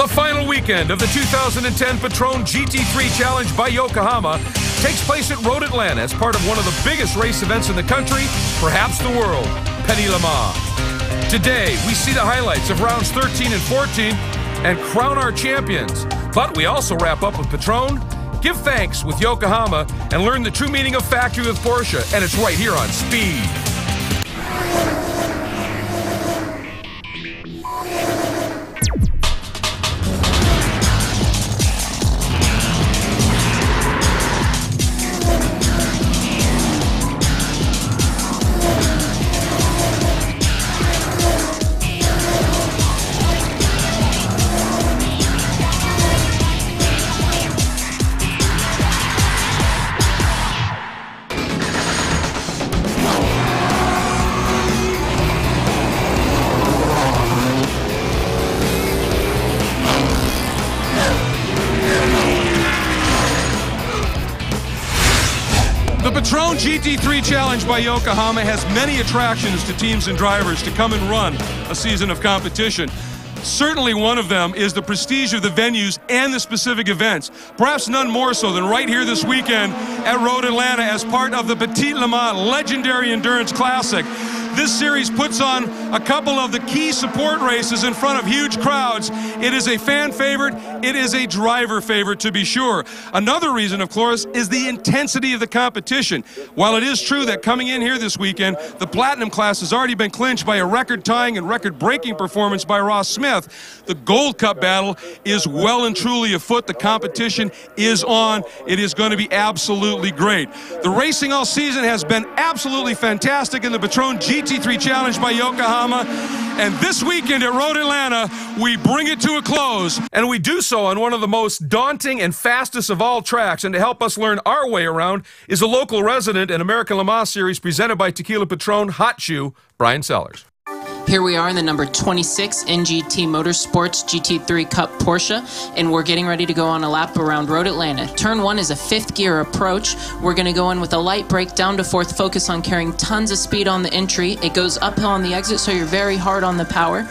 The final weekend of the 2010 Patron GT3 Challenge by Yokohama takes place at Road Atlanta as part of one of the biggest race events in the country, perhaps the world, Petit Le Mans. Today, we see the highlights of rounds 13 and 14 and crown our champions. But we also wrap up with Patron, give thanks with Yokohama, and learn the true meaning of factory with Porsche. And it's right here on Speed. The Patron GT3 Challenge by Yokohama has many attractions to teams and drivers to come and run a season of competition. Certainly one of them is the prestige of the venues and the specific events. Perhaps none more so than right here this weekend at Road Atlanta as part of the Petit Le Mans Legendary Endurance Classic. This series puts on a couple of the key support races in front of huge crowds. It is a fan favorite. It is a driver favorite, to be sure. Another reason, of course, is the intensity of the competition. While it is true that coming in here this weekend, the Platinum class has already been clinched by a record-tying and record-breaking performance by Ross Smith, the Gold Cup battle is well and truly afoot. The competition is on. It is going to be absolutely great. The racing all season has been absolutely fantastic in the Patron GT3 Challenge by Yokohama, and this weekend at Road Atlanta, we bring it to a close. And we do so on one of the most daunting and fastest of all tracks, and to help us learn our way around is a local resident in American Le Mans Series presented by Tequila Patron Hot Shoe, Brian Sellers. Here we are in the number 26 NGT Motorsports GT3 Cup Porsche, and we're getting ready to go on a lap around Road Atlanta. Turn 1 is a 5th gear approach. We're going to go in with a light brake down to 4th, focus on carrying tons of speed on the entry. It goes uphill on the exit, so you're very hard on the power.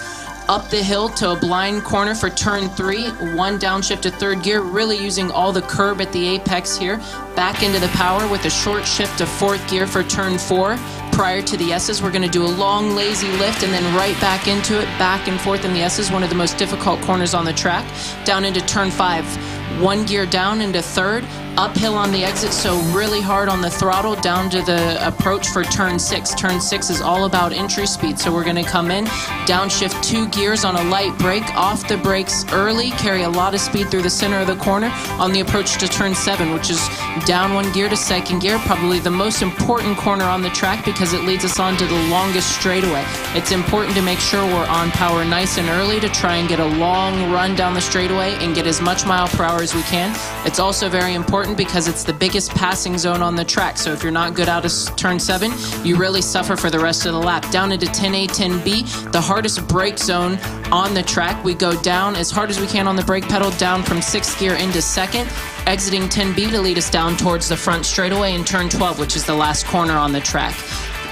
Up the hill to a blind corner for turn 3, 1 downshift to 3rd gear, really using all the curb at the apex here. Back into the power with a short shift to 4th gear for turn 4. Prior to the S's, we're going to do a long, lazy lift and then right back into it, back and forth in the S's, one of the most difficult corners on the track. Down into turn 5, 1 gear down into 3rd, uphill on the exit, so really hard on the throttle, down to the approach for turn 6. Turn 6 is all about entry speed, so we're going to come in, downshift 2 gears on a light brake, off the brakes early, carry a lot of speed through the center of the corner on the approach to turn 7, which is down 1 gear to 2nd gear, probably the most important corner on the track because it leads us on to the longest straightaway. It's important to make sure we're on power nice and early to try and get a long run down the straightaway and get as much mile per hour as we can. It's also very important because it's the biggest passing zone on the track, so if you're not good out of turn 7, you really suffer for the rest of the lap. Down into 10A, 10B, the hardest brake zone on the track. We go down as hard as we can on the brake pedal, down from 6th gear into 2nd, exiting 10B to lead us down towards the front straightaway in turn 12, which is the last corner on the track.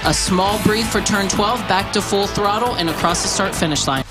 A small breathe for turn 12, back to full throttle and across the start-finish line.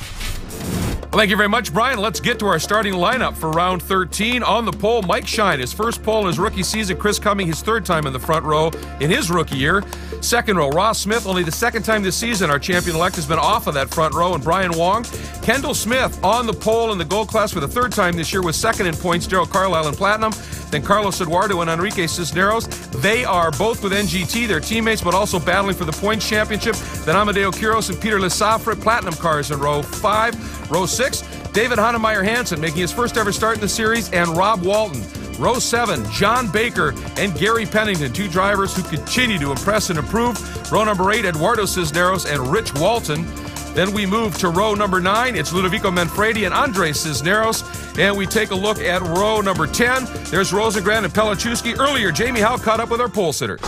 Well, thank you very much, Brian. Let's get to our starting lineup for round 13. On the pole, Mike Shine, his first pole in his rookie season. Chris Cumming, his 3rd time in the front row in his rookie year. 2nd row, Ross Smith, only the 2nd time this season our champion-elect has been off of that front row, and Brian Wong. Kendall Smith on the pole in the gold class for the 3rd time this year with 2nd in points, Darrell Carlisle in platinum. Then Carlos Eduardo and Enrique Cisneros. They are both with NGT, their teammates, but also battling for the points championship. Then Amadeo Quiros and Peter Lesafre, platinum cars in row 5. Row 6, David Hannemeyer Hansen making his first ever start in the series, and Rob Walton. Row 7, John Baker and Gary Pennington, 2 drivers who continue to impress and improve. Row number 8, Eduardo Cisneros and Rich Walton. Then we move to row number 9. It's Ludovico Manfredi and Andre Cisneros. And we take a look at row number 10. There's Rosengren and Pelichowski. Earlier, Jamie Howe caught up with our pole sitters.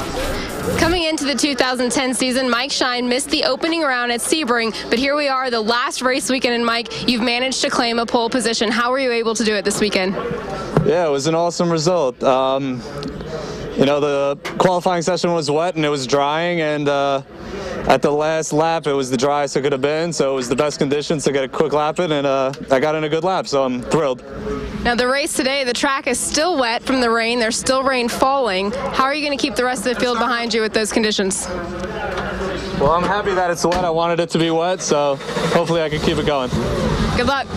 Coming into the 2010 season, Mike Shine missed the opening round at Sebring, but here we are, the last race weekend, and Mike, you've managed to claim a pole position. How were you able to do it this weekend? Yeah, it was an awesome result. You know, the qualifying session was wet and it was drying, and at the last lap, it was the driest it could have been, so it was the best conditions to get a quick lap in, and I got in a good lap, so I'm thrilled. Now the race today, the track is still wet from the rain. There's still rain falling. How are you going to keep the rest of the field behind you with those conditions? Well, I'm happy that it's wet. I wanted it to be wet, so hopefully I can keep it going. Good luck.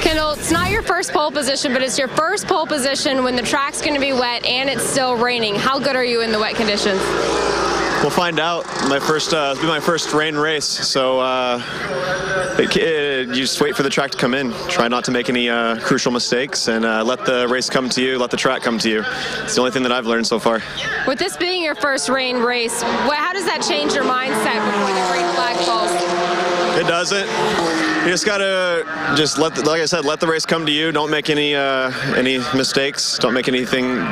Kendall, it's not your first pole position, but it's your first pole position when the track's going to be wet and it's still raining. How good are you in the wet conditions? We'll find out. It'll be my first rain race, so you just wait for the track to come in. Try not to make any crucial mistakes, and let the race come to you, let the track come to you. It's the only thing that I've learned so far. With this being your first rain race, how does that change your mindset before the green flag falls? It doesn't. You just gotta like I said, let the race come to you. Don't make any mistakes. Don't make anything.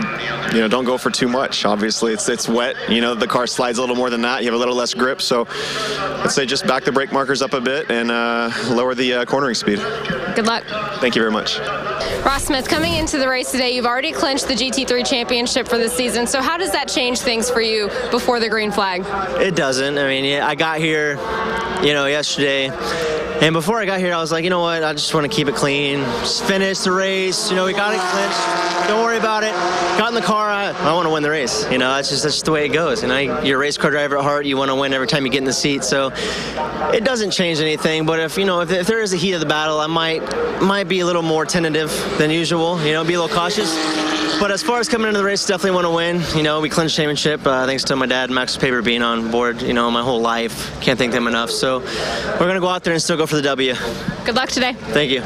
Don't go for too much. Obviously, it's wet. The car slides a little more than that. You have a little less grip. So, let's say just back the brake markers up a bit and lower the cornering speed. Good luck. Thank you very much. Ross Smith, coming into the race today, you've already clinched the GT3 Championship for this season. So how does that change things for you before the green flag? It doesn't. I mean, I got here, yesterday. And before I got here, I was like, you know what? I just want to keep it clean. Just finish the race. We got it clinched. Don't worry about it. Got in the car. I want to win the race. That's just the way it goes. You're a race car driver at heart. You want to win every time you get in the seat. So it doesn't change anything. But if there is a heat of the battle, I might be a little more tentative than usual. Be a little cautious. But as far as coming into the race, definitely want to win. We clinched championship thanks to my dad, Max Paper, being on board, my whole life. Can't thank them enough. So we're going to go out there and still go for the W. Good luck today. Thank you.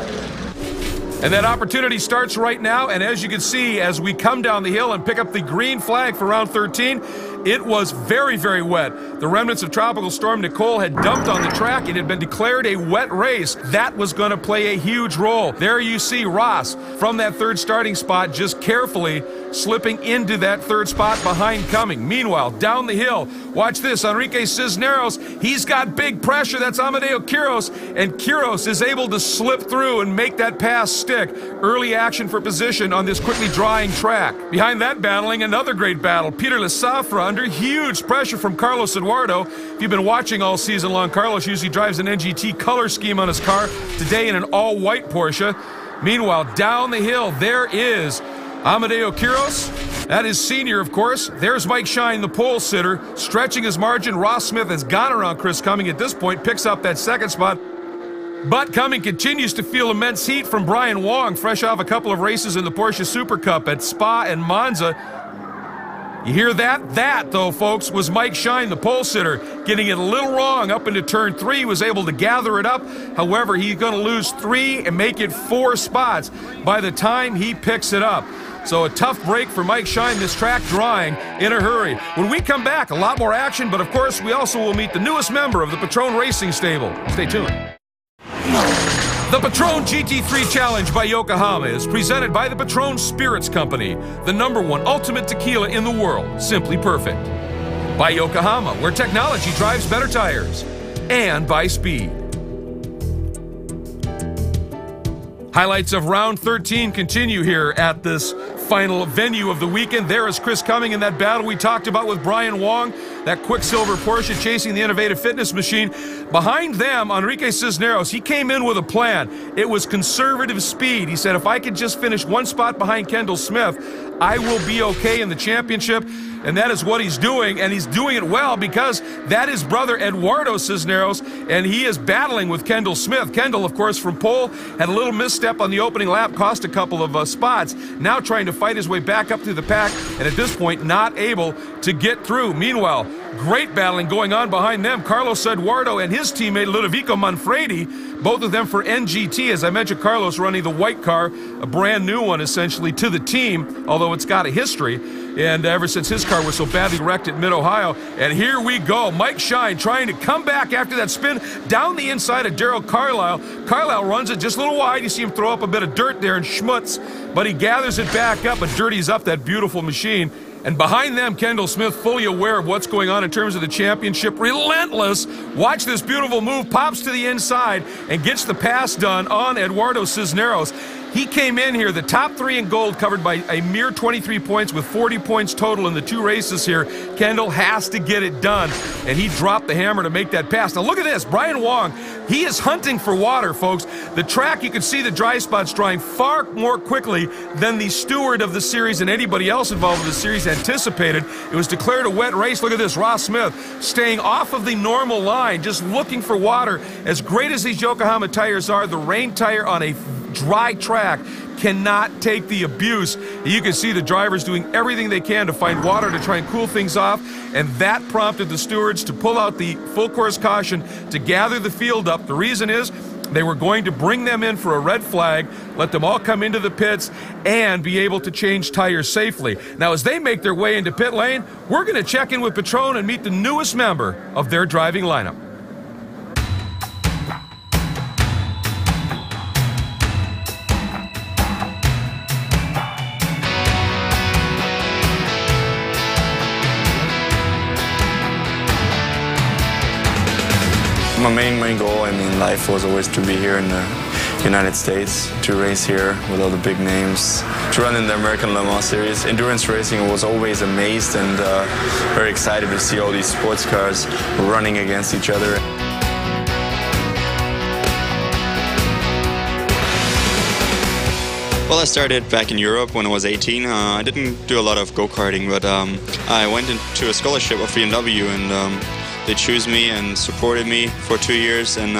And that opportunity starts right now. And as you can see, as we come down the hill and pick up the green flag for round 13, it was very, very wet. The remnants of Tropical Storm Nicole had dumped on the track. It had been declared a wet race. That was going to play a huge role. There you see Ross from that third starting spot just carefully slipping into that third spot behind Cumming. Meanwhile, down the hill, watch this, Enrique Cisneros, he's got big pressure. That's Amadeo Quiros, and Quiros is able to slip through and make that pass stick. Early action for position on this quickly drying track. Behind that battling, another great battle. Peter Lesafra under huge pressure from Carlos Eduardo. If you've been watching all season long, Carlos usually drives an NGT color scheme on his car, today in an all-white Porsche. Meanwhile, down the hill, there is Amadeo Quiros. That is senior, of course. There's Mike Shine, the pole sitter, stretching his margin. Ross Smith has gone around Chris Cumming at this point, picks up that second spot. But Cumming continues to feel immense heat from Brian Wong, fresh off a couple of races in the Porsche Super Cup at Spa and Monza. You hear that? That, though, folks, was Mike Shine, the pole sitter, getting it a little wrong up into turn 3. He was able to gather it up. However, he's going to lose 3 and make it 4 spots by the time he picks it up. So a tough break for Mike Shine, this track drying in a hurry. When we come back, a lot more action, but of course, we also will meet the newest member of the Patron Racing Stable. Stay tuned. The Patron GT3 Challenge by Yokohama is presented by the Patron Spirits Company, the #1 ultimate tequila in the world, simply perfect. By Yokohama, where technology drives better tires. And by Speed. Highlights of round 13 continue here at this final venue of the weekend. There is Chris Cumming in that battle we talked about with Brian Wong, that Quicksilver Porsche chasing the innovative fitness machine. Behind them, Enrique Cisneros, he came in with a plan. It was conservative speed. He said, if I could just finish 1 spot behind Kendall Smith, I will be okay in the championship. And that is what he's doing, and he's doing it well because that is brother Eduardo Cisneros, and he is battling with Kendall Smith. Kendall, of course, from pole, had a little misstep on the opening lap, cost a couple of spots. Now trying to fight his way back up through the pack, and at this point, not able to get through. Meanwhile, great battling going on behind them. Carlos Eduardo and his teammate Ludovico Manfredi, both of them for NGT. As I mentioned, Carlos running the white car, a brand new one essentially to the team, although it's got a history. And ever since his car was so badly wrecked at Mid-Ohio. And here we go. Mike Shine trying to come back after that spin down the inside of Daryl Carlisle. Carlisle runs it just a little wide. You see him throw up a bit of dirt there and schmutz. But he gathers it back up and dirties up that beautiful machine. And behind them, Kendall Smith, fully aware of what's going on in terms of the championship. Relentless. Watch this beautiful move. Pops to the inside and gets the pass done on Eduardo Cisneros. He came in here, the top 3 in gold, covered by a mere 23 points with 40 points total in the 2 races here. Kendall has to get it done, and he dropped the hammer to make that pass. Now look at this, Brian Wong, he is hunting for water, folks. The track, you can see the dry spots drying far more quickly than the steward of the series and anybody else involved with the series anticipated. It was declared a wet race. Look at this, Ross Smith staying off of the normal line, just looking for water. As great as these Yokohama tires are, the rain tire on a dry track cannot take the abuse. You can see the drivers doing everything they can to find water to try and cool things off, and that prompted the stewards to pull out the full course caution to gather the field up. The reason is they were going to bring them in for a red flag, let them all come into the pits, and be able to change tires safely. Now, as they make their way into pit lane, we're going to check in with Patron and meet the newest member of their driving lineup. My main goal in life was always to be here in the United States, to race here with all the big names, to run in the American Le Mans Series. Endurance racing, I was always amazed and very excited to see all these sports cars running against each other. Well, I started back in Europe when I was 18. I didn't do a lot of go-karting, but I went into a scholarship of BMW, and they chose me and supported me for 2 years, and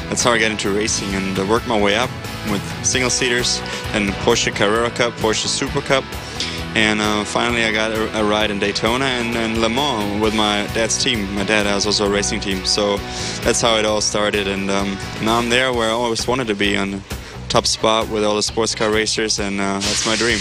that's how I got into racing, and I worked my way up with single-seaters and Porsche Carrera Cup, Porsche Super Cup, and finally I got a ride in Daytona and Le Mans with my dad's team. My dad has also a racing team, so that's how it all started, and now I'm there where I always wanted to be, on the top spot with all the sports car racers, and that's my dream.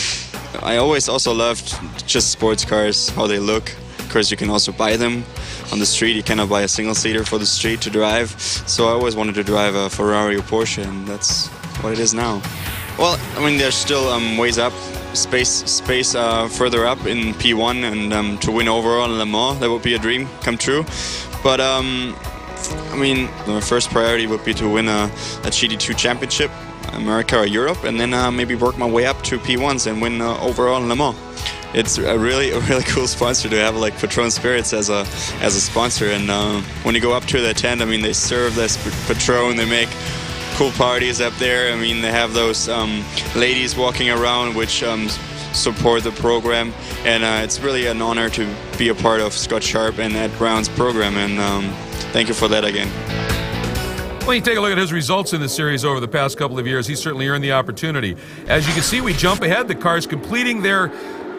I always also loved just sports cars, how they look. Of course, you can also buy them on the street. You cannot buy a single-seater for the street to drive. So I always wanted to drive a Ferrari or Porsche, and that's what it is now. Well, I mean, there's still ways up, space further up in P1, and to win overall in Le Mans, that would be a dream come true. But I mean, my first priority would be to win a GT3 Championship, America or Europe, and then maybe work my way up to P1s and win overall in Le Mans. It's a really cool sponsor to have, like Patron Spirits as a sponsor, and when you go up to the tent, I mean, they serve this Patron, they make cool parties up there. I mean, they have those ladies walking around which support the program, and it's really an honor to be a part of Scott Sharp and Ed Brown's program, and thank you for that again. Well, you take a look at his results in the series over the past couple of years. He's certainly earned the opportunity. As you can see, we jump ahead. The cars completing their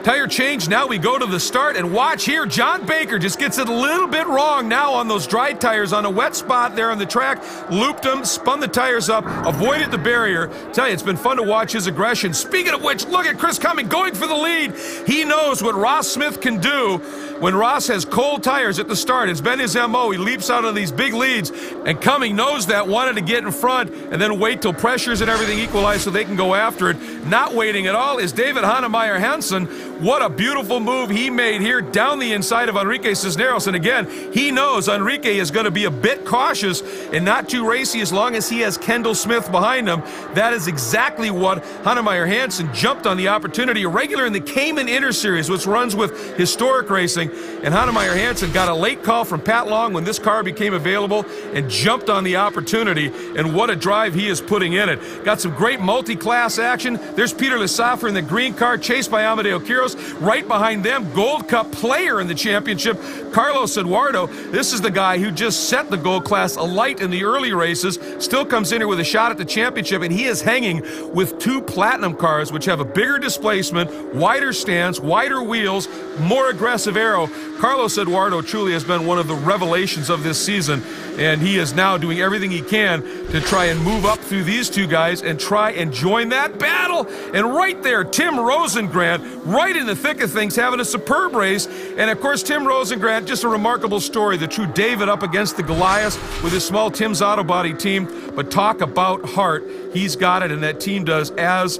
tire change. Now we go to the start, and watch here. John Baker just gets it a little bit wrong now on those dry tires on a wet spot there on the track. Looped them, spun the tires up, avoided the barrier. Tell you, it's been fun to watch his aggression. Speaking of which, look at Chris Cumming going for the lead. He knows what Ross Smith can do when Ross has cold tires at the start. It's been his MO. He leaps out on these big leads, and Cumming knows that, wanted to get in front and then wait till pressures and everything equalize so they can go after it. Not waiting at all is David Hannemeyer Hansen. What a beautiful move he made here down the inside of Enrique Cisneros. And again, he knows Enrique is going to be a bit cautious and not too racy as long as he has Kendall Smith behind him. That is exactly what Hannemeyer Hansen jumped on the opportunity. A regular in the Cayman Inter Series, which runs with Historic Racing. And Hannemeyer Hansen got a late call from Pat Long when this car became available and jumped on the opportunity. And what a drive he is putting in it. Got some great multi-class action. There's Peter Lesaffer in the green car, chased by Amadeo Quiros. Right behind them, Gold Cup player in the championship, Carlos Eduardo. This is the guy who just set the gold class alight in the early races, still comes in here with a shot at the championship, and he is hanging with two platinum cars, which have a bigger displacement, wider stance, wider wheels, more aggressive aero. Carlos Eduardo truly has been one of the revelations of this season, and he is now doing everything he can to try and move up through these two guys and try and join that battle. And right there, Tim Rosengrant, right in the thick of things, having a superb race. And of course, Tim Rosengrant, just a remarkable story, the true David up against the Goliath with his small Tim's Auto Body team. But talk about heart, he's got it, and that team does, as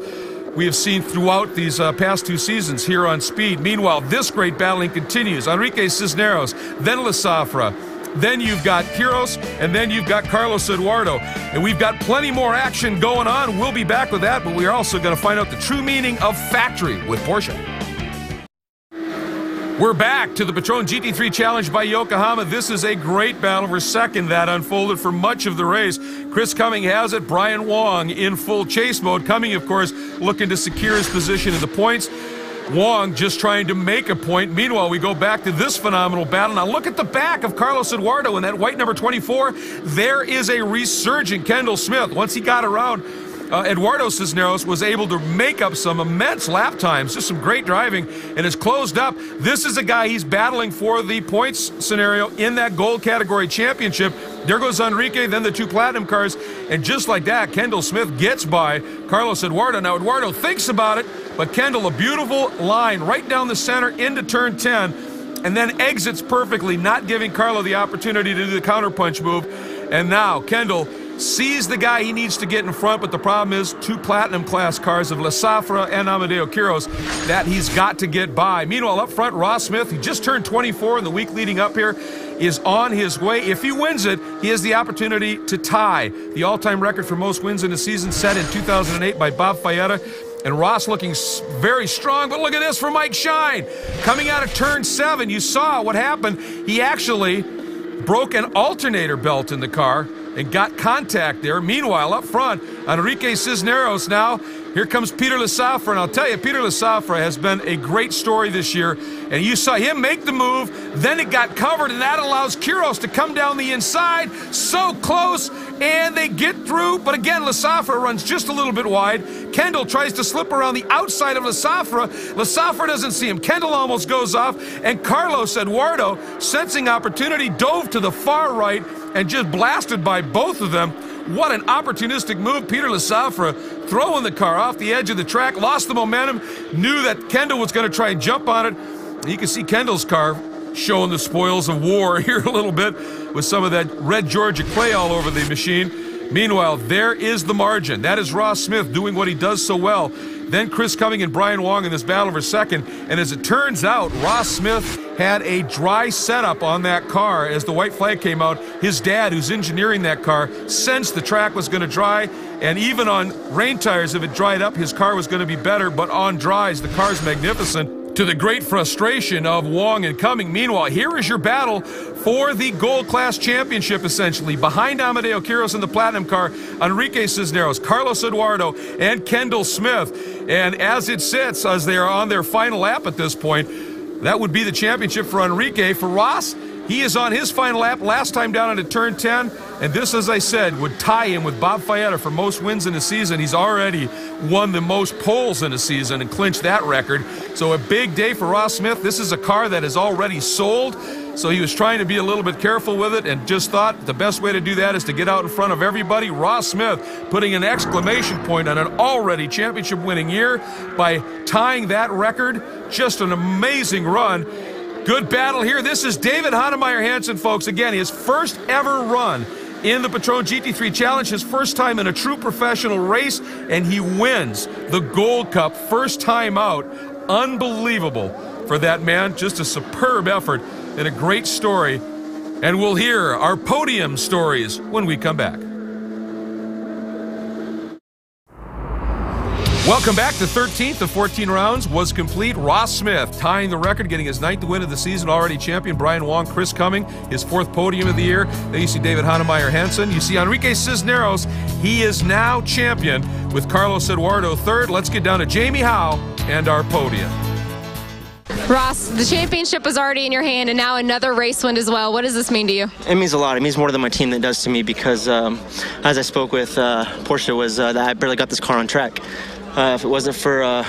we have seen throughout these past two seasons here on Speed. Meanwhile, this great battling continues. Enrique Cisneros, then Lesafra, then you've got Quiros, and then you've got Carlos Eduardo. And we've got plenty more action going on. We'll be back with that, but we are also going to find out the true meaning of factory with Porsche. We're back to the Patron GT3 Challenge by Yokohama. This is a great battle for second that unfolded for much of the race. Chris Cumming has it. Brian Wong in full chase mode. Cumming, of course, looking to secure his position in the points. Wong just trying to make a point. Meanwhile, we go back to this phenomenal battle. Now look at the back of Carlos Eduardo in that white number 24. There is a resurgent Kendall Smith. Once he got around, Eduardo Cisneros was able to make up some immense lap times, just some great driving, and is closed up. This is a guy he's battling for the points scenario in that gold category championship. There goes Enrique, then the two platinum cars, and just like that, Kendall Smith gets by Carlos Eduardo. Now, Eduardo thinks about it, but Kendall, a beautiful line right down the center into turn 10, and then exits perfectly, not giving Carlo the opportunity to do the counterpunch move. And now, Kendall sees the guy he needs to get in front, but the problem is two platinum class cars of La Safra and Amadeo Quiros that he's got to get by. Meanwhile, up front, Ross Smith, who just turned 24 in the week leading up here, is on his way. If he wins it, he has the opportunity to tie the all-time record for most wins in a season set in 2008 by Bob Fayetta. And Ross looking very strong, but look at this for Mike Shine. Coming out of turn 7, you saw what happened. He actually broke an alternator belt in the car and got contact there. Meanwhile, up front, Enrique Cisneros now. Here comes Peter La Safra, and I'll tell you, Peter La Safra has been a great story this year, and you saw him make the move, then it got covered, and that allows Quiros to come down the inside, so close, and they get through, but again, La Safra runs just a little bit wide. Kendall tries to slip around the outside of La Safra. La Safra doesn't see him. Kendall almost goes off, and Carlos Eduardo, sensing opportunity, dove to the far right and just blasted by both of them. What an opportunistic move. Peter La Safra throwing the car off the edge of the track, lost the momentum, knew that Kendall was going to try and jump on it. And you can see Kendall's car showing the spoils of war here a little bit with some of that red Georgia clay all over the machine. Meanwhile, there is the margin. That is Ross Smith doing what he does so well. Then Chris Cumming and Brian Wong in this battle for second. And as it turns out, Ross Smith had a dry setup on that car as the white flag came out. His dad, who's engineering that car, sensed the track was going to dry. And even on rain tires, if it dried up, his car was going to be better. But on dries, the car's magnificent, to the great frustration of Wong and Cumming. Meanwhile, here is your battle for the Gold Class Championship, essentially. Behind Amadeo Quiros in the Platinum car, Enrique Cisneros, Carlos Eduardo, and Kendall Smith. And as it sits, as they are on their final lap at this point, that would be the championship for Enrique. For Ross, he is on his final lap, last time down into turn 10. And this, as I said, would tie him with Bob Fayetta for most wins in a season. He's already won the most poles in a season and clinched that record. So a big day for Ross Smith. This is a car that is already sold. So he was trying to be a little bit careful with it and just thought the best way to do that is to get out in front of everybody. Ross Smith putting an exclamation point on an already championship winning year by tying that record. Just an amazing run. Good battle here. This is David Hannemeyer Hansen, folks. Again, his first ever run in the Patron GT3 Challenge, his first time in a true professional race, and he wins the Gold Cup first time out. Unbelievable for that man. Just a superb effort and a great story. And we'll hear our podium stories when we come back. Welcome back. The 13th of 14 rounds was complete. Ross Smith tying the record, getting his 9th win of the season, already champion. Brian Wong, Chris Cumming, his 4th podium of the year. Then you see David Hannemeyer Hansen. You see Enrique Cisneros. He is now champion with Carlos Eduardo 3rd. Let's get down to Jamie Howe and our podium. Ross, the championship was already in your hand, and now another race win as well. What does this mean to you? It means a lot. It means more than my team that does to me because, as I spoke with Porsche, was that I barely got this car on track. If it wasn't for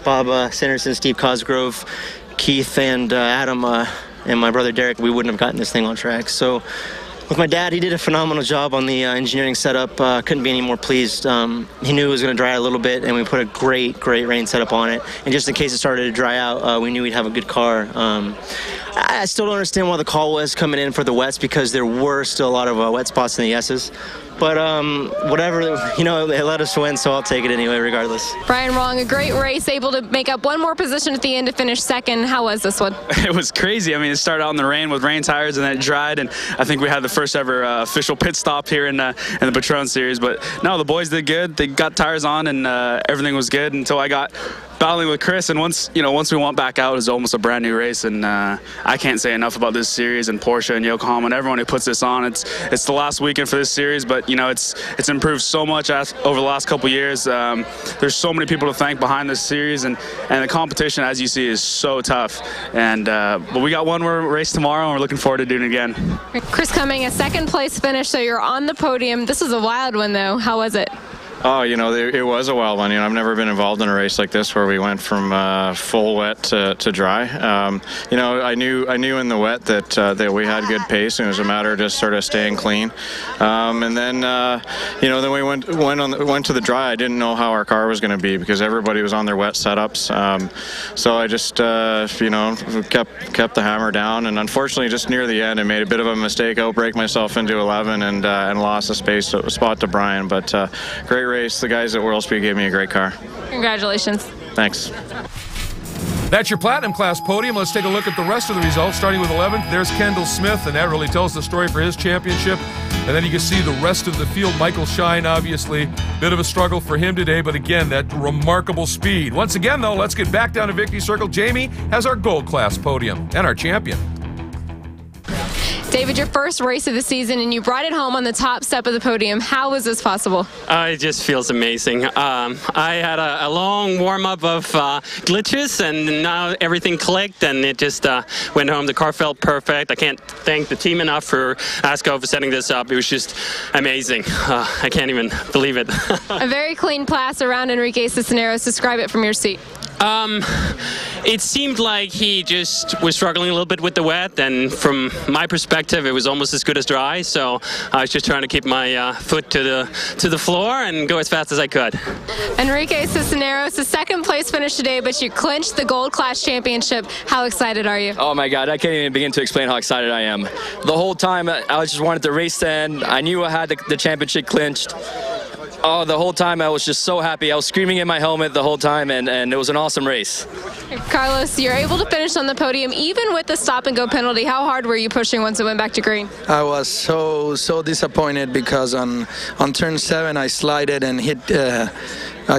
Bob Sanderson, Steve Cosgrove, Keith, and Adam, and my brother Derek, we wouldn't have gotten this thing on track. So with my dad, he did a phenomenal job on the engineering setup. Couldn't be any more pleased. He knew it was going to dry out a little bit, and we put a great rain setup on it. And just in case it started to dry out, we knew we'd have a good car. I still don't understand why the call was coming in for the wets, because there were still a lot of wet spots in the S's. But whatever, you know, they let us win, so I'll take it anyway, regardless. Brian Wrong, a great race, able to make up one more position at the end to finish second. How was this one? It was crazy. I mean, it started out in the rain with rain tires, and then it dried, and I think we had the first ever official pit stop here in the Patron Series. But no, the boys did good. They got tires on, and everything was good until I got battling with Chris. And once we went back out, it was almost a brand new race. And I can't say enough about this series and Porsche and Yokohama and everyone who puts this on. It's the last weekend for this series, but you know, it's improved so much over the last couple years. There's so many people to thank behind this series, and the competition, as you see, is so tough. And but we got one more race tomorrow, and we're looking forward to doing it again. Chris Cumming, a second place finish, so you're on the podium. This was a wild one, though. How was it? Oh, you know, it was a wild one. You know, I've never been involved in a race like this where we went from full wet to dry. You know, I knew in the wet that we had good pace, and it was a matter of just sort of staying clean. And then, you know, then we went to the dry. I didn't know how our car was going to be because everybody was on their wet setups. So I just, you know, kept the hammer down, and unfortunately, just near the end, I made a bit of a mistake. Outbrake myself into 11 and lost a spot to Brian. But great race. The guys at World Speed gave me a great car. Congratulations. Thanks. That's your Platinum Class podium. Let's take a look at the rest of the results, starting with 11th. There's Kendall Smith, and that really tells the story for his championship. And then you can see the rest of the field. Michael Shine, obviously, bit of a struggle for him today, but again, that remarkable speed. Once again, though, let's get back down to Victory Circle. Jamie has our Gold Class podium and our champion. David, your first race of the season, and you brought it home on the top step of the podium. How was this possible? It just feels amazing. I had a long warm-up of glitches, and now everything clicked, and it just went home. The car felt perfect. I can't thank the team enough for ASCO for setting this up. It was just amazing. I can't even believe it. A very clean pass around Enrique Cisneros. Describe it from your seat. It seemed like he just was struggling a little bit with the wet, and from my perspective, it was almost as good as dry. So I was just trying to keep my foot to the floor and go as fast as I could. Enrique Cisneros, a second place finish today, but you clinched the Gold Class Championship. How excited are you? Oh my God, I can't even begin to explain how excited I am. The whole time I just wanted the race to end. I knew I had the championship clinched. Oh, the whole time I was just so happy. I was screaming in my helmet the whole time, and it was an awesome race. Carlos, you're able to finish on the podium even with the stop-and-go penalty. How hard were you pushing once it went back to green? I was so disappointed because on turn 7 I slided and hit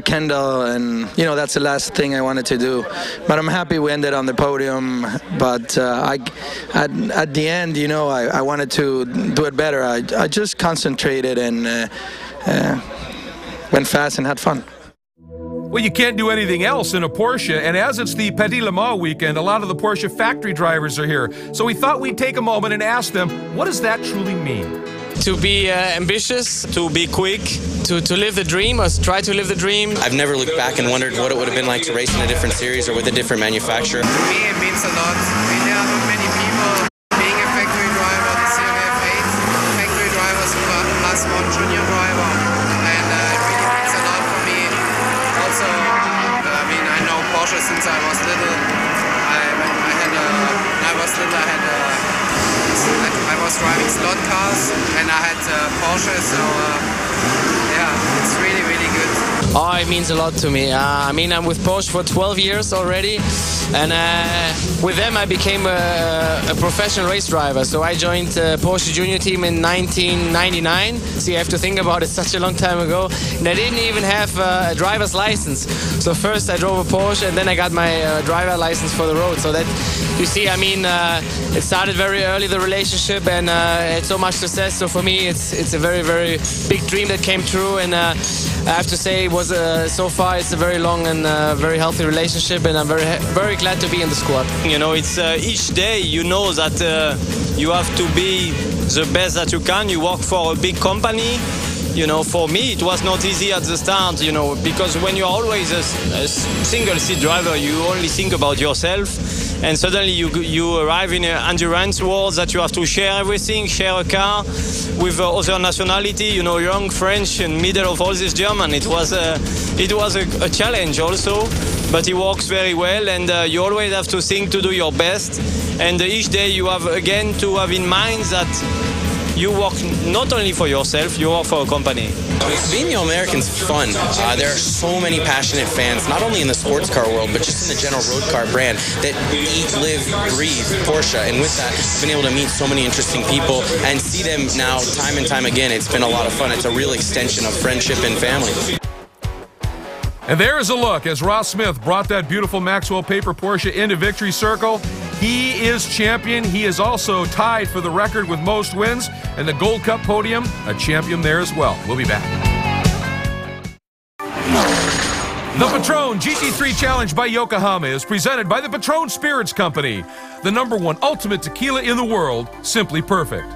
Kendall, and you know that's the last thing I wanted to do. But I'm happy we ended on the podium. But at the end, you know, I wanted to do it better. I just concentrated and went fast and had fun. Well, you can't do anything else in a Porsche, and as it's the Petit Le Mans weekend, a lot of the Porsche factory drivers are here. So we thought we'd take a moment and ask them, what does that truly mean? To be ambitious, to be quick, to live the dream, or try to live the dream. I've never looked back and wondered what it would have been like to race in a different series or with a different manufacturer. For me, it means a lot. I mean, there are not many people being a factory driver this year. We have 8 factory drivers plus 1 junior driver, and it really means a lot for me. Also, I mean, I know Porsche since I was little. I was driving slot cars, and I had Porsche, so yeah, it's really, really good. Oh, it means a lot to me. I mean, I'm with Porsche for 12 years already, and with them I became a professional race driver. So I joined the Porsche Junior team in 1999. So you have to think about it, such a long time ago. And I didn't even have a driver's license. So first I drove a Porsche, and then I got my driver license for the road. So that, you see, I mean, it started very early, the relationship, and had so much success. So for me, it's a very, very big dream that came true, and I have to say, it was so far it's a very long and very healthy relationship, and I'm very glad to be in the squad. You know, it's each day you know that you have to be the best that you can. You work for a big company. You know, for me it was not easy at the start, you know, because when you're always a single seat driver, you only think about yourself, and suddenly you arrive in an endurance world that you have to share everything, share a car with other nationality, you know, young French in middle of all this German. It was a challenge also. but he works very well, and you always have to think to do your best. And each day you have again to have in mind that you work not only for yourself, you work for a company. Being the American's fun. There are so many passionate fans, not only in the sports car world, but just in the general road car brand that eat, live, breathe Porsche. And with that, I've been able to meet so many interesting people and see them now time and time again. It's been a lot of fun. It's a real extension of friendship and family. And there's a look as Ross Smith brought that beautiful Maxwell Paper Porsche into victory circle. He is champion. He is also tied for the record with most wins, and the Gold Cup podium, a champion there as well. We'll be back. The Patron GT3 Challenge by Yokohama is presented by the Patron Spirits Company, the #1 ultimate tequila in the world, simply perfect.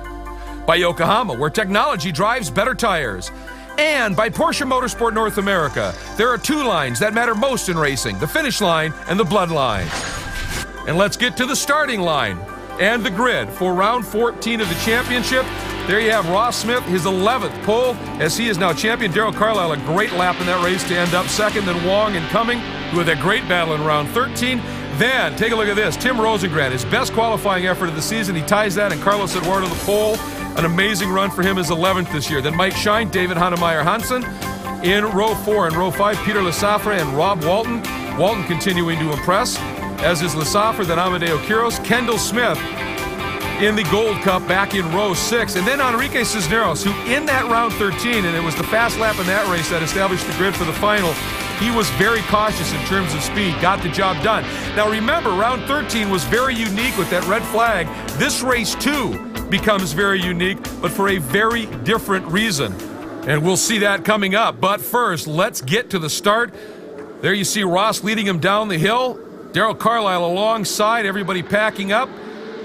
By Yokohama, where technology drives better tires. And by Porsche Motorsport North America. There are two lines that matter most in racing, the finish line and the bloodline. And let's get to the starting line and the grid for round 14 of the championship. There you have Ross Smith, his 11th pole, as he is now champion. Darrell Carlisle, a great lap in that race to end up second. Then Wong and Cumming with a great battle in round 13. Then, take a look at this. Tim Rosengren, his best qualifying effort of the season. He ties that, and Carlos Eduardo the pole. An amazing run for him, his 11th this year. Then Mike Shine, David Hannemeyer Hansen. In row 4 and row 5, Peter Lesafre and Rob Walton. Walton continuing to impress, as is Lesafre, then Amadeo Quiros. Kendall Smith in the Gold Cup back in row 6. And then Enrique Cisneros, who in that round 13, and it was the fast lap in that race that established the grid for the final, he was very cautious in terms of speed, got the job done. Now remember, round 13 was very unique with that red flag. This race too becomes very unique, but for a very different reason. And we'll see that coming up. But first, let's get to the start. There you see Ross leading him down the hill. Darrell Carlisle alongside, everybody packing up.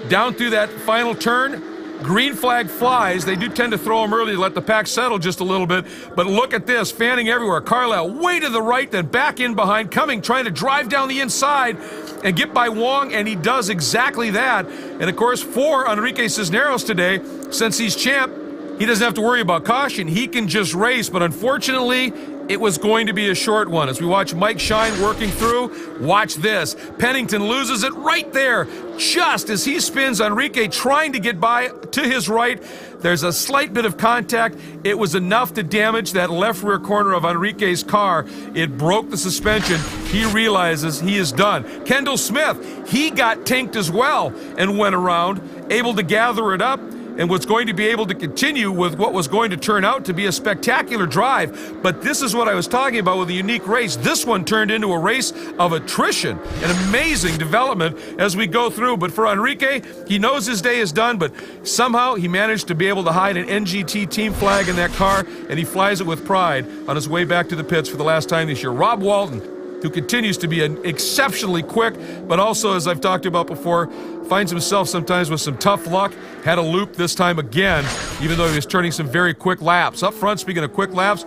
Down through that final turn, green flag flies. They do tend to throw them early to let the pack settle just a little bit. But look at this, fanning everywhere. Carlisle way to the right, then back in behind. Cumming trying to drive down the inside and get by Wong, and he does exactly that. And of course, for Enrique Cisneros today, since he's champ, he doesn't have to worry about caution. He can just race, but unfortunately, it was going to be a short one. As we watch Mike Shine working through, watch this. Pennington loses it right there, just as he spins. Enrique trying to get by to his right. There's a slight bit of contact. It was enough to damage that left rear corner of Enrique's car. It broke the suspension. He realizes he is done. Kendall Smith, he got tanked as well and went around, able to gather it up, and was going to be able to continue with what was going to turn out to be a spectacular drive. But this is what I was talking about with a unique race. This one turned into a race of attrition, an amazing development as we go through. But for Enrique, he knows his day is done, but somehow he managed to be able to hide an NGT team flag in that car, and he flies it with pride on his way back to the pits for the last time this year. Rob Walton, who continues to be exceptionally quick, but also, as I've talked about before, finds himself sometimes with some tough luck. Had a loop this time again, even though he was turning some very quick laps. Up front, speaking of quick laps,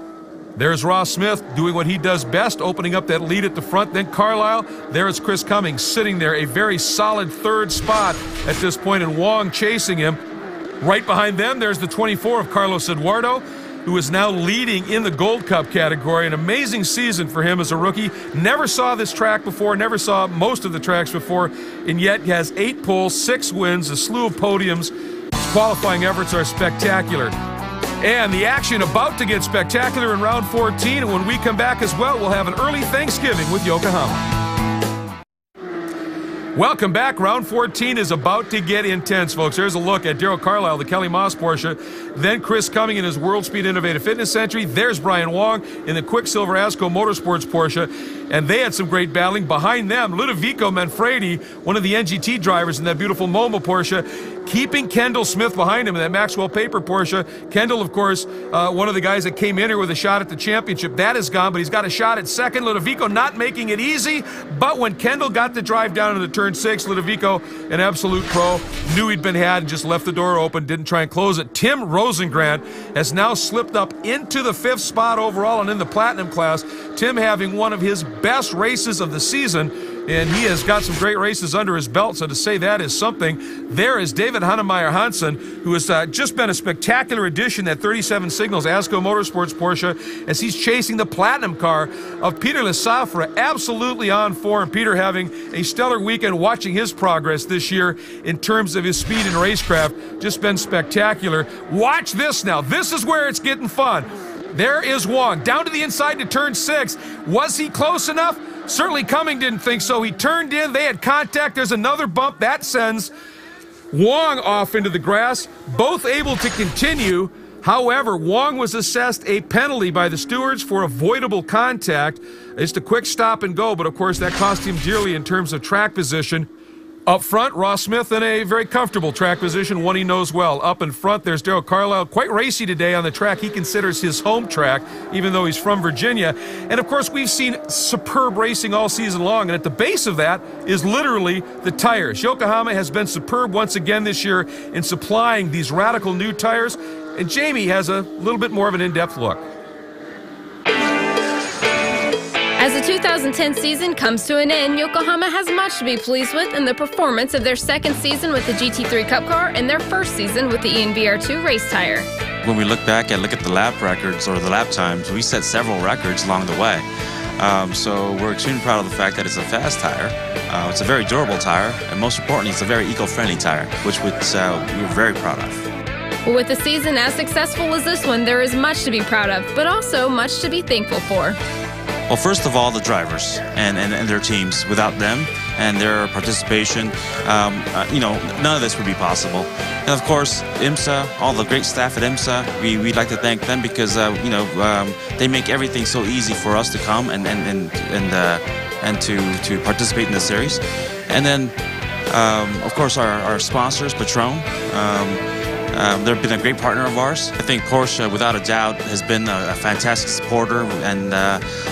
there's Ross Smith doing what he does best, opening up that lead at the front. Then Carlisle, there is Chris Cummings sitting there, a very solid third spot at this point, and Wong chasing him. Right behind them, there's the 24 of Carlos Eduardo, who is now leading in the Gold Cup category. An amazing season for him as a rookie. Never saw this track before, never saw most of the tracks before, and yet has 8 poles, 6 wins, a slew of podiums. His qualifying efforts are spectacular. And the action about to get spectacular in round 14, and when we come back as well, we'll have an early Thanksgiving with Yokohama. Welcome back. Round 14 is about to get intense, folks. There's a look at Darrell Carlisle, the Kelly Moss Porsche. Then Chris Cumming in his World Speed Innovative Fitness Century. There's Brian Wong in the Quicksilver Asco Motorsports Porsche. And they had some great battling. Behind them, Ludovico Manfredi, one of the NGT drivers in that beautiful MoMA Porsche, keeping Kendall Smith behind him in that Maxwell Paper Porsche. Kendall, of course, one of the guys that came in here with a shot at the championship. That is gone, but he's got a shot at second. Ludovico not making it easy, but when Kendall got the drive down into turn 6, Ludovico, an absolute pro, knew he'd been had and just left the door open, didn't try and close it. Tim Rosengren has now slipped up into the 5th spot overall and in the Platinum class. Tim having one of his best races of the season and he has got some great races under his belt, so to say that is something. There is David Hannemeyer Hansen, who has just been a spectacular addition at 37 Signals ASCO Motorsports Porsche, as he's chasing the Platinum car of Peter Lesafra, absolutely on form. Peter having a stellar weekend, watching his progress this year in terms of his speed and racecraft, just been spectacular. Watch this now. This is where it's getting fun. There is Wong, down to the inside to turn 6. Was he close enough? Certainly Cumming didn't think so. He turned in, they had contact, there's another bump. That sends Wong off into the grass, both able to continue. However, Wong was assessed a penalty by the stewards for avoidable contact. It's a quick stop and go, but of course that cost him dearly in terms of track position. Up front, Ross Smith in a very comfortable track position, one he knows well. Up in front, there's Darrell Carlisle, quite racy today on the track he considers his home track, even though he's from Virginia. And of course, we've seen superb racing all season long, and at the base of that is literally the tires. Yokohama has been superb once again this year in supplying these radical new tires, and Jamie has a little bit more of an in-depth look. As the 2010 season comes to an end, Yokohama has much to be pleased with in the performance of their second season with the GT3 Cup car and their first season with the ENVR2 race tire. When we look at the lap records or the lap times, we set several records along the way. So we're extremely proud of the fact that it's a fast tire. It's a very durable tire, and most importantly, it's a very eco-friendly tire, which we're very proud of. With a season as successful as this one, there is much to be proud of, but also much to be thankful for. Well, first of all, the drivers and their teams. Without them and their participation, none of this would be possible. And of course, IMSA, all the great staff at IMSA, we'd like to thank them because they make everything so easy for us to come and to participate in the series. And then, of course, our sponsors, Patron. They've been a great partner of ours. I think Porsche, without a doubt, has been a fantastic supporter, and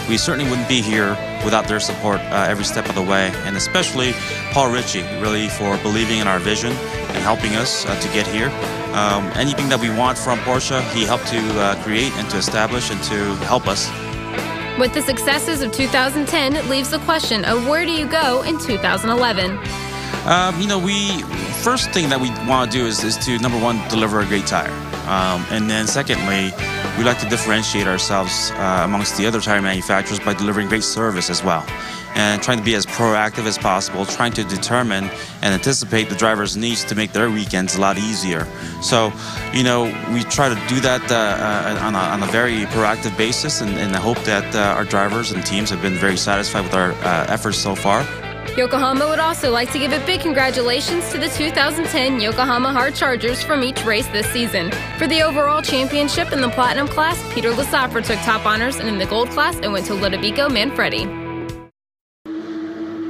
we certainly wouldn't be here without their support every step of the way, and especially Paul Ritchie, really, for believing in our vision and helping us to get here. Anything that we want from Porsche, he helped to create and to establish and to help us. With the successes of 2010, it leaves the question of where do you go in 2011? First thing that we want to do is to, number one, deliver a great tire. And then secondly, we like to differentiate ourselves amongst the other tire manufacturers by delivering great service as well. And trying to be as proactive as possible, trying to determine and anticipate the driver's needs to make their weekends a lot easier. So, we try to do that on a very proactive basis, and I hope that our drivers and teams have been very satisfied with our efforts so far. Yokohama would also like to give a big congratulations to the 2010 Yokohama Hard Chargers from each race this season. For the overall championship in the Platinum class, Peter Lesafra took top honors, and in the Gold class, it went to Ludovico Manfredi.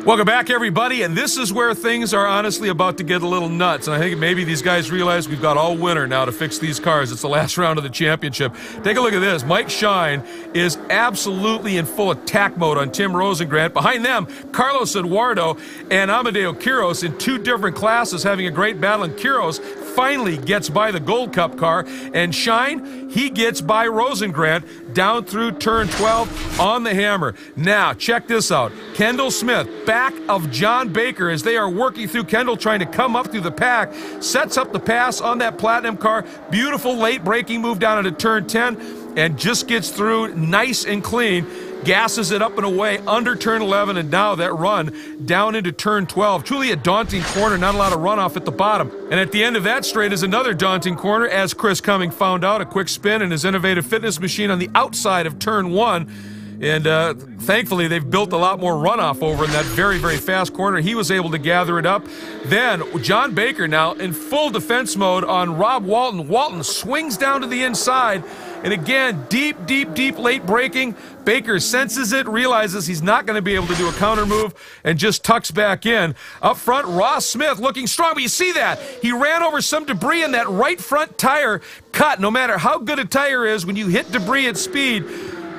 Welcome back, everybody, and this is where things are honestly about to get a little nuts. And I think maybe these guys realize we've got all winter now to fix these cars. It's the last round of the championship. Take a look at this. Mike Shine is absolutely in full attack mode on Tim Rosengrant. Behind them, Carlos Eduardo and Amadeo Quiros in two different classes having a great battle. And Quiros finally gets by the Gold Cup car, and Shine, he gets by Rosengrant down through turn 12 on the hammer. Now, check this out. Kendall Smith, back of John Baker as they are working through. Kendall trying to come up through the pack, sets up the pass on that Platinum car. Beautiful late braking move down into turn 10 and just gets through nice and clean. Gasses it up and away under turn 11, and now that run down into turn 12. Truly a daunting corner, not a lot of runoff at the bottom. And at the end of that straight is another daunting corner, as Chris Cumming found out. A quick spin in his innovative fitness machine on the outside of turn 1. And thankfully, they've built a lot more runoff over in that very, very fast corner. He was able to gather it up. Then John Baker now in full defense mode on Rob Walton. Walton swings down to the inside. And again, deep late braking. Baker senses it, realizes he's not going to be able to do a counter move, and just tucks back in. Up front, Ross Smith looking strong, but you see that. He ran over some debris, and that right front tire cut. No matter how good a tire is, when you hit debris at speed,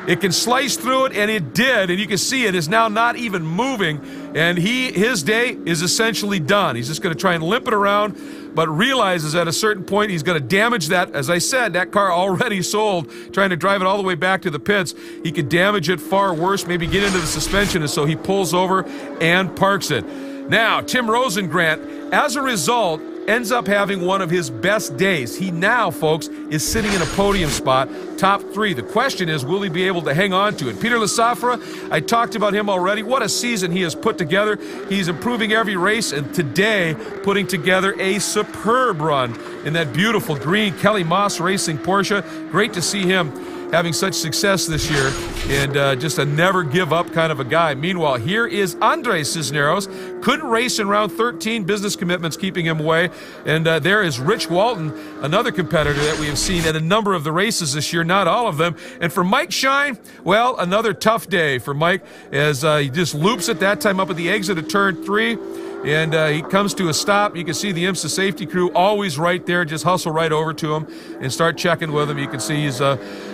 It can slice through it, and it did, and you can see it is now not even moving, and his day is essentially done. He's just going to try and limp it around, but realizes at a certain point he's going to damage that. As I said, that car already sold, trying to drive it all the way back to the pits. He could damage it far worse, maybe get into the suspension, and so he pulls over and parks it. Now, Tim Rosengrant, as a result, ends up having one of his best days. He now, folks, is sitting in a podium spot, top 3. The question is, will he be able to hang on to it? Peter Lasafra, I talked about him already. What a season he has put together. He's improving every race, and today putting together a superb run in that beautiful green Kelly Moss Racing Porsche. Great to see him having such success this year, and just a never-give-up kind of a guy. Meanwhile, here is Andres Cisneros. Couldn't race in round 13, business commitments keeping him away. And there is Rich Walton, another competitor that we have seen at a number of the races this year, not all of them. And for Mike Shine, well, another tough day for Mike as he just loops at that time up at the exit of turn 3. And he comes to a stop. You can see the IMSA safety crew always right there. Just hustle right over to him and start checking with him. You can see he's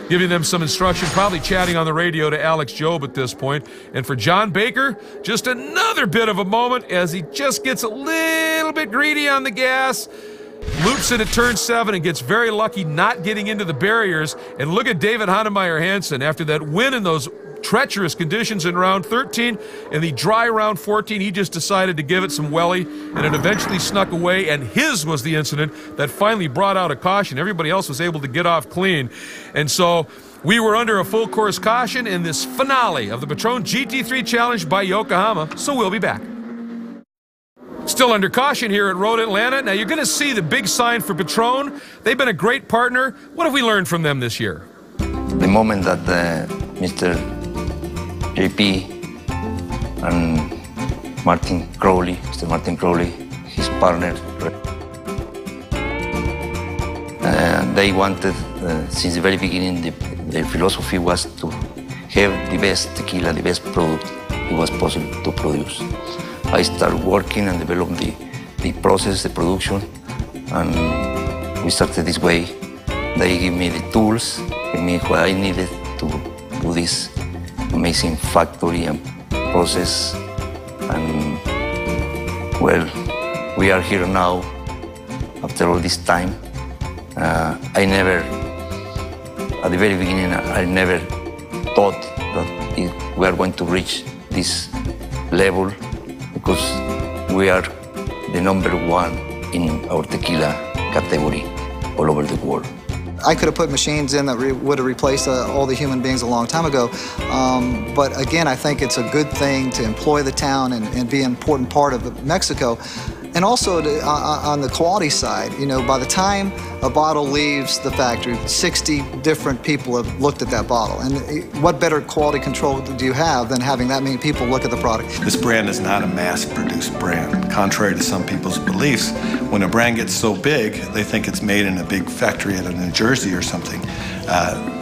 giving them some instruction, probably chatting on the radio to Alex Jobe at this point. And for John Baker, just another bit of a moment as he just gets a little bit greedy on the gas. Loops it at turn 7 and gets very lucky not getting into the barriers. And look at David Hannemeyer Hansen after that win in those treacherous conditions in round 13. In the dry round 14, he just decided to give it some welly, and it eventually snuck away, and his was the incident that finally brought out a caution. Everybody else was able to get off clean. And so we were under a full course caution in this finale of the Patron GT3 Challenge by Yokohama, so we'll be back. Still under caution here at Road Atlanta. Now you're going to see the big sign for Patron. They've been a great partner. What have we learned from them this year? The moment that Mr. JP and Martin Crowley, Mr. Martin Crowley, his partner, they wanted, since the very beginning, their philosophy was to have the best tequila, the best product it was possible to produce. I started working and developing the process, the production, and we started this way. They gave me the tools, gave me what I needed to do this amazing factory and process, and well, we are here now after all this time. I never, at the very beginning, I never thought that we are going to reach this level, because we are the #1 in our tequila category all over the world. I could have put machines in that would have replaced all the human beings a long time ago. But again, I think it's a good thing to employ the town and be an important part of Mexico. And also on the quality side, you know, by the time a bottle leaves the factory, 60 different people have looked at that bottle. And what better quality control do you have than having that many people look at the product? This brand is not a mass-produced brand. Contrary to some people's beliefs, when a brand gets so big, they think it's made in a big factory in New Jersey or something.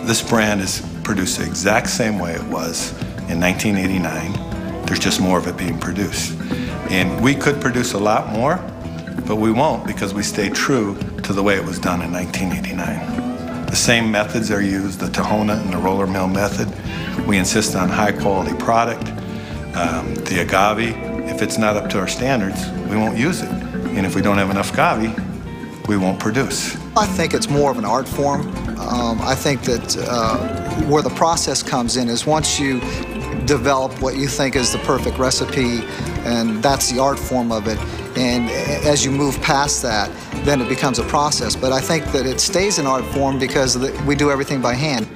This brand is produced the exact same way it was in 1989. There's just more of it being produced. And we could produce a lot more, but we won't, because we stay true to the way it was done in 1989. The same methods are used, the Tahona and the roller mill method. We insist on high quality product. The agave, if it's not up to our standards, we won't use it. And if we don't have enough agave, we won't produce. I think it's more of an art form. I think that where the process comes in is once you develop what you think is the perfect recipe, and that's the art form of it. And as you move past that, then it becomes a process. But I think that it stays an art form because we do everything by hand.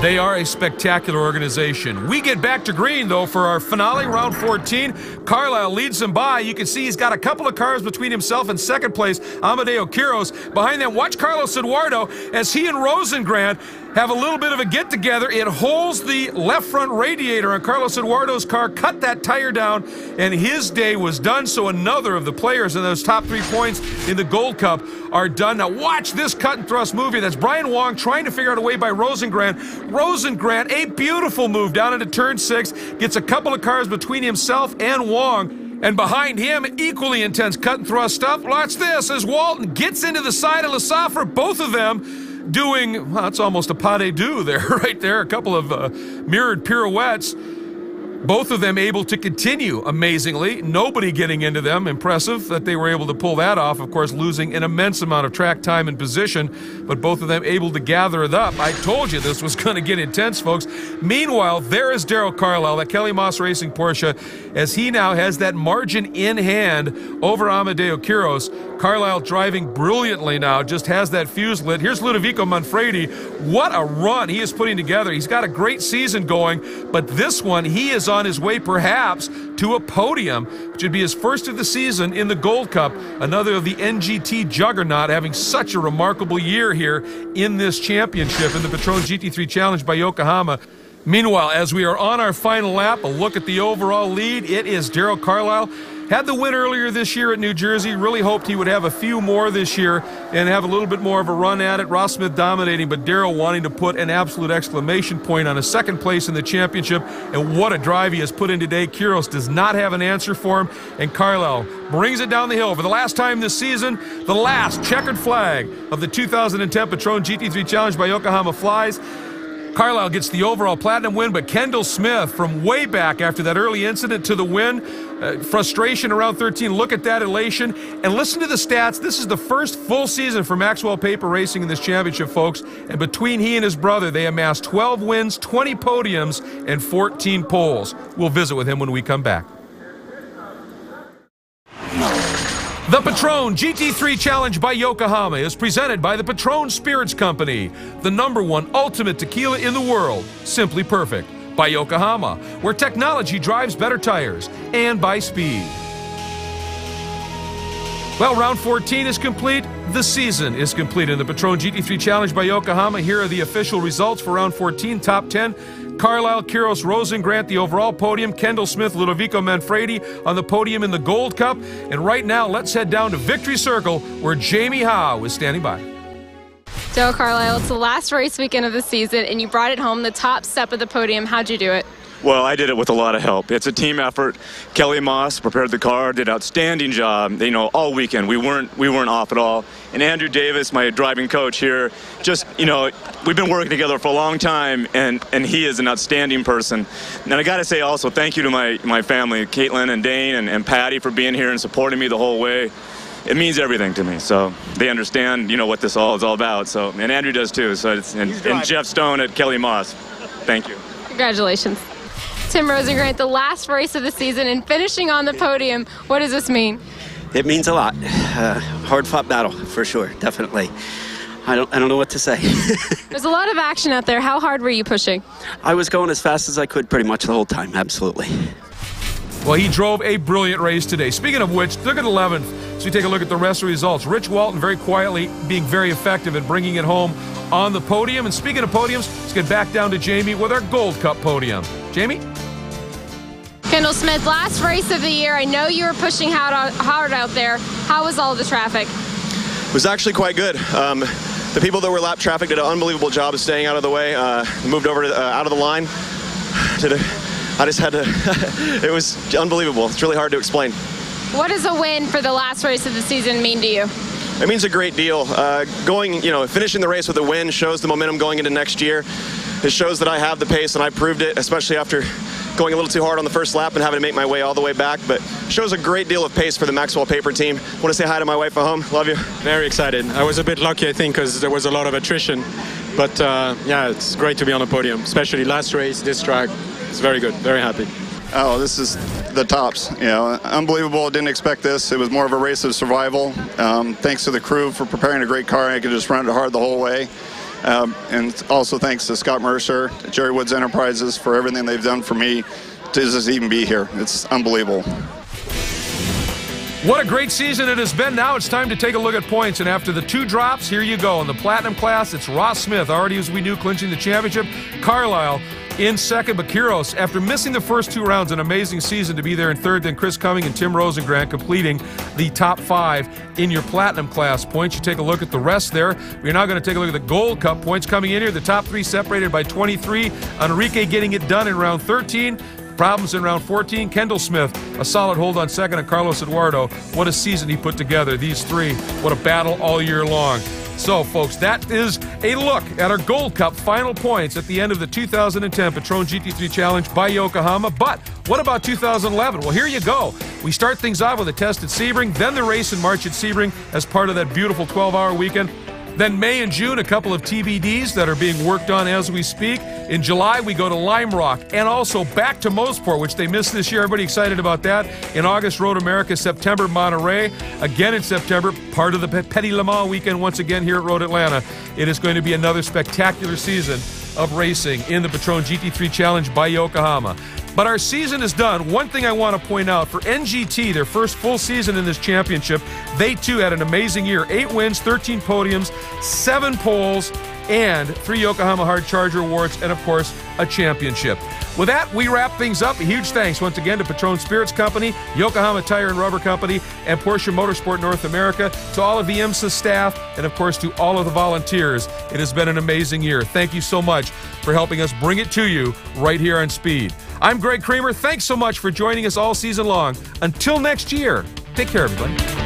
They are a spectacular organization. We get back to green, though, for our finale, round 14. Carlisle leads them by. You can see he's got a couple of cars between himself and second place, Amadeo Quiros. Behind them, watch Carlos Eduardo as he and Rosengrant have a little bit of a get-together. It holds the left front radiator on Carlos Eduardo's car, cut that tire down, and his day was done. So another of the players in those top 3 points in the Gold Cup are done. Now watch this cut and thrust movie. That's Brian Wong trying to figure out a way by Rosengrant. Rosengrant, a beautiful move down into turn 6, gets a couple of cars between himself and Wong. And behind him, equally intense cut and thrust stuff. Watch this as Walton gets into the side of Lasafra. Both of them doing, well, it's almost a pas de deux there, right there. A couple of mirrored pirouettes. Both of them able to continue amazingly. Nobody getting into them. Impressive that they were able to pull that off. Of course, losing an immense amount of track time and position, but both of them able to gather it up. I told you this was going to get intense, folks. Meanwhile, there is Darrell Carlisle, that Kelly Moss Racing Porsche, as he now has that margin in hand over Amedeo Quiros. Carlisle driving brilliantly now, just has that fuse lit. Here's Ludovico Manfredi. What a run he is putting together. He's got a great season going, but this one, he is on his way perhaps to a podium, which would be his first of the season in the Gold Cup. Another of the NGT juggernaut having such a remarkable year here in this championship in the Patron GT3 Challenge by Yokohama. Meanwhile, as we are on our final lap, a look at the overall lead. It is Darrell Carlisle. Had the win earlier this year at New Jersey. Really hoped he would have a few more this year and have a little bit more of a run at it. Ross Smith dominating, but Darrell wanting to put an absolute exclamation point on a second place in the championship. And what a drive he has put in today. Quiros does not have an answer for him, and Carlisle brings it down the hill for the last time this season. The last checkered flag of the 2010 Patron GT3 Challenge by Yokohama flies. Carlisle gets the overall platinum win, but Kendall Smith from way back after that early incident to the win. Frustration around 13. Look at that elation. And listen to the stats. This is the first full season for Maxwell Paper Racing in this championship, folks. And between he and his brother, they amassed 12 wins, 20 podiums, and 14 poles. We'll visit with him when we come back. The Patron GT3 Challenge by Yokohama is presented by the Patron Spirits Company, the #1 ultimate tequila in the world, Simply Perfect, by Yokohama, where technology drives better tires, and by Speed. Well, round 14 is complete. The season is complete in the Patron GT3 Challenge by Yokohama. Here are the official results for round 14, top 10. Carlisle, Quiros, Rosengrant, the overall podium. Kendall Smith, Ludovico Manfredi on the podium in the Gold Cup. And right now, let's head down to Victory Circle, where Jamie Howe is standing by. Darrell Carlisle, it's the last race weekend of the season, and you brought it home, the top step of the podium. How'd you do it? Well, I did it with a lot of help. It's a team effort. Kelly Moss prepared the car, did an outstanding job. You know, all weekend we weren't off at all. And Andrew Davis, my driving coach here, just, you know, we've been working together for a long time, and he is an outstanding person. And I got to say also thank you to my family, Caitlin and Dane and Patty, for being here and supporting me the whole way. It means everything to me. So they understand, you know, what this all is all about. So, and Andrew does too. So it's and Jeff Stone at Kelly Moss. Thank you. Congratulations. Tim Rosengrant, the last race of the season and finishing on the podium. What does this mean? It means a lot. Hard-fought battle, for sure, definitely. I don't know what to say. There's a lot of action out there. How hard were you pushing? I was going as fast as I could pretty much the whole time, absolutely. Well, he drove a brilliant race today. Speaking of which, look at 11th. So we take a look at the rest of the results. Rich Walton very quietly being very effective at bringing it home on the podium. And speaking of podiums, let's get back down to Jamie with our Gold Cup podium. Jamie? Kendall Smith, last race of the year. I know you were pushing hard out there. How was all the traffic? It was actually quite good. The people that were lap traffic did an unbelievable job of staying out of the way, moved over out of the line. I just had to, it was unbelievable. It's really hard to explain. What does a win for the last race of the season mean to you? It means a great deal. Finishing the race with a win shows the momentum going into next year. It shows that I have the pace, and I proved it, especially after going a little too hard on the first lap and having to make my way all the way back, but shows a great deal of pace for the Maxwell Paper team. Want to say hi to my wife at home. Love you. Very excited. I was a bit lucky, I think, because there was a lot of attrition, but yeah, it's great to be on the podium, especially last race, this track. It's very good, very happy. Oh, this is the tops. You know, unbelievable. Didn't expect this. It was more of a race of survival. Thanks to the crew for preparing a great car. I could just run it hard the whole way. And also thanks to Scott Mercer, Jerry Woods Enterprises for everything they've done for me to just even be here. It's unbelievable. What a great season it has been. Now it's time to take a look at points. And after the two drops, here you go. In the Platinum class, it's Ross Smith, already as we knew, clinching the championship. Carlisle in second, but Quiros, after missing the first two rounds, an amazing season to be there in third. Then Chris Cumming and Tim Rosengrant completing the top 5 in your Platinum class points. You take a look at the rest there. We're now going to take a look at the Gold Cup points coming in here. The top 3 separated by 23. Enrique getting it done in round 13. Problems in round 14. Kendall Smith, a solid hold on second, and Carlos Eduardo. What a season he put together. These three, what a battle all year long. So, folks, that is a look at our Gold Cup final points at the end of the 2010 Patron GT3 Challenge by Yokohama. But what about 2011? Well, here you go. We start things off with a test at Sebring, then the race in March at Sebring as part of that beautiful 12-hour weekend. Then May and June, a couple of TBDs that are being worked on as we speak. In July, we go to Lime Rock and also back to Mossport, which they missed this year. Everybody excited about that. In August, Road America. September, Monterey. Again in September, part of the Petit Le Mans weekend once again here at Road Atlanta. It is going to be another spectacular season of racing in the Patron GT3 Challenge by Yokohama. But our season is done. One thing I want to point out, for NGT, their first full season in this championship, they too had an amazing year. 8 wins, 13 podiums, 7 poles, and 3 Yokohama Hard Charger awards, and of course, a championship. With that, we wrap things up. A huge thanks once again to Patron Spirits Company, Yokohama Tire and Rubber Company, and Porsche Motorsport North America, to all of the IMSA staff, and of course to all of the volunteers. It has been an amazing year. Thank you so much for helping us bring it to you right here on Speed. I'm Greg Kramer. Thanks so much for joining us all season long. Until next year, take care, everybody.